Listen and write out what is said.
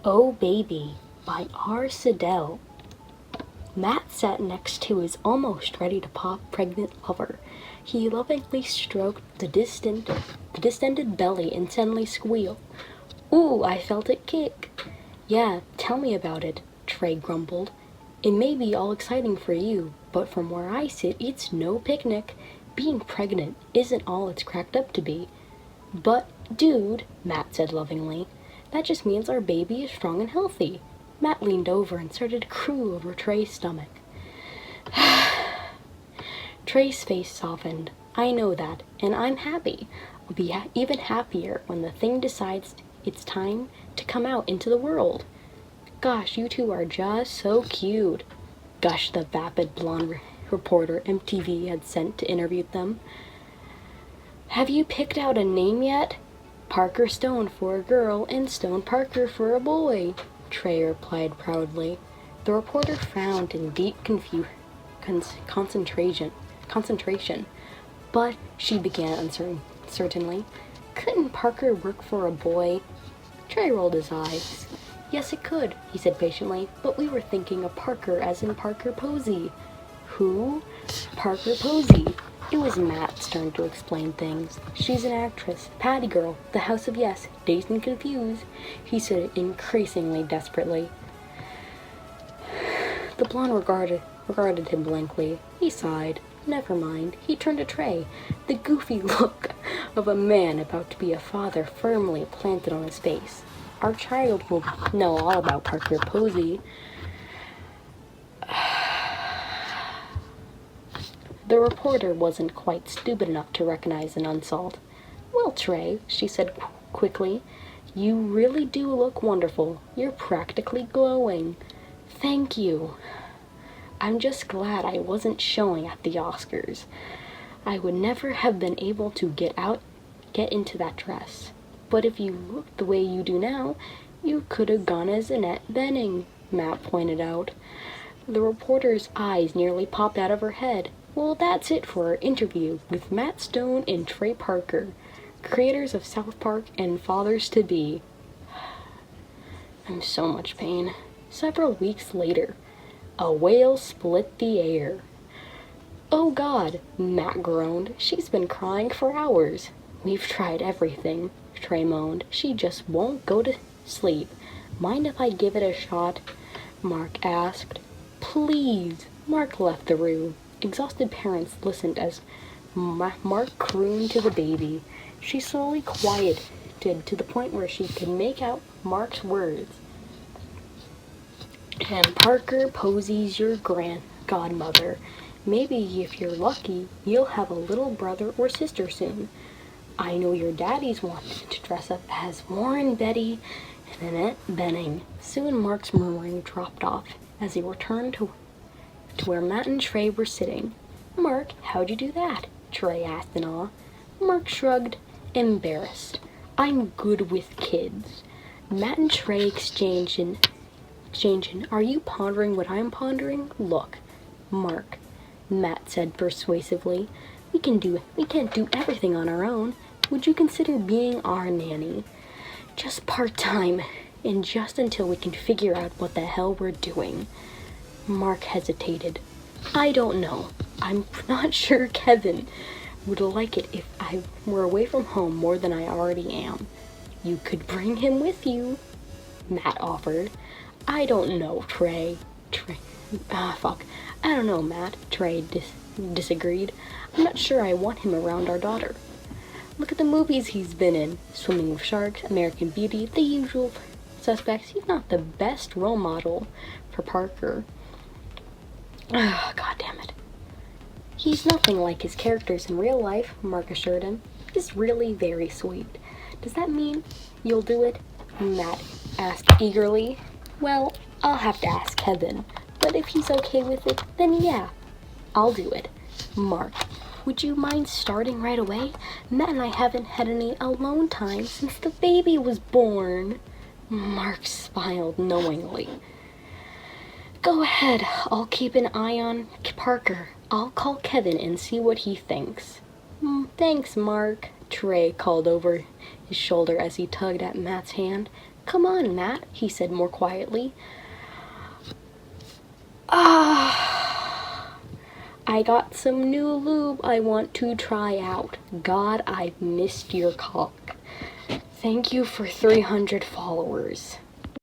Oh Baby by R. Siddell. Matt sat next to his almost ready to pop pregnant lover. He lovingly stroked the distended belly and suddenly squealed. Ooh, I felt it kick. Yeah, tell me about it, Trey grumbled. It may be all exciting for you, but from where I sit, it's no picnic. Being pregnant isn't all it's cracked up to be. But, dude, Matt said lovingly, that just means our baby is strong and healthy. Matt leaned over and started to coo over Trey's stomach. Trey's face softened. I know that, and I'm happy. I'll be even happier when the thing decides it's time to come out into the world. Gosh, you two are just so cute, gushed the vapid blonde reporter MTV had sent to interview them. Have you picked out a name yet? Parker Stone for a girl and Stone Parker for a boy, Trey replied proudly. The reporter frowned in deep concentration. But, she began uncertainly, couldn't Parker work for a boy? Trey rolled his eyes. Yes, it could, he said patiently, but we were thinking of Parker as in Parker Posey. Who? Parker Posey. It was Matt's turn to explain things. She's an actress, Patty Girl, The House of Yes, Dazed and Confused, he said increasingly desperately. The blonde regarded him blankly. He sighed. Never mind. He turned to Trey, the goofy look of a man about to be a father firmly planted on his face. Our child will know all about Parker Posey. The reporter wasn't quite stupid enough to recognize an insult. Well, Trey, she said quickly, you really do look wonderful. You're practically glowing. Thank you. I'm just glad I wasn't showing at the Oscars. I would never have been able to get into that dress. But if you looked the way you do now, you could have gone as Annette Bening, Matt pointed out. The reporter's eyes nearly popped out of her head. Well, that's it for our interview with Matt Stone and Trey Parker, creators of South Park and fathers-to-be. I'm so much pain. Several weeks later, a whale split the air. Oh God, Matt groaned. She's been crying for hours. We've tried everything, Trey moaned. She just won't go to sleep. Mind if I give it a shot? Mark asked. Please. Mark left the room. Exhausted parents listened as Mark crooned to the baby. She slowly quieted to the point where she could make out Mark's words. And Parker Posey's your godmother. Maybe if you're lucky, you'll have a little brother or sister soon. I know your daddies wanted to dress up as Warren Beatty and Annette Bening. Soon Mark's murmuring dropped off as he returned to where Matt and Trey were sitting. Mark, how'd you do that? Trey asked in awe. Mark shrugged, embarrassed. I'm good with kids. Matt and Trey exchanging. Are you pondering what I'm pondering? Look, Mark, Matt said persuasively. We can't do everything on our own. Would you consider being our nanny? Just part-time, and just until we can figure out what the hell we're doing. Mark hesitated. I don't know. I'm not sure Kevin would like it if I were away from home more than I already am. You could bring him with you, Matt offered. I don't know, Trey. I don't know, Matt. Trey disagreed. I'm not sure I want him around our daughter. Look at the movies he's been in. Swimming with Sharks, American Beauty, The Usual Suspects. He's not the best role model for Parker. God damn it. He's nothing like his characters in real life, Mark assured him. He's really very sweet. Does that mean you'll do it? Matt asked eagerly. Well, I'll have to ask Kevin, but if he's okay with it, then yeah, I'll do it. Mark, would you mind starting right away? Matt and I haven't had any alone time since the baby was born. Mark smiled knowingly. Go ahead, I'll keep an eye on Parker. I'll call Kevin and see what he thinks. Thanks, Mark, Trey called over his shoulder as he tugged at Matt's hand. Come on, Matt, he said more quietly. Ah, I got some new lube I want to try out. God, I've missed your cock. Thank you for 300 followers.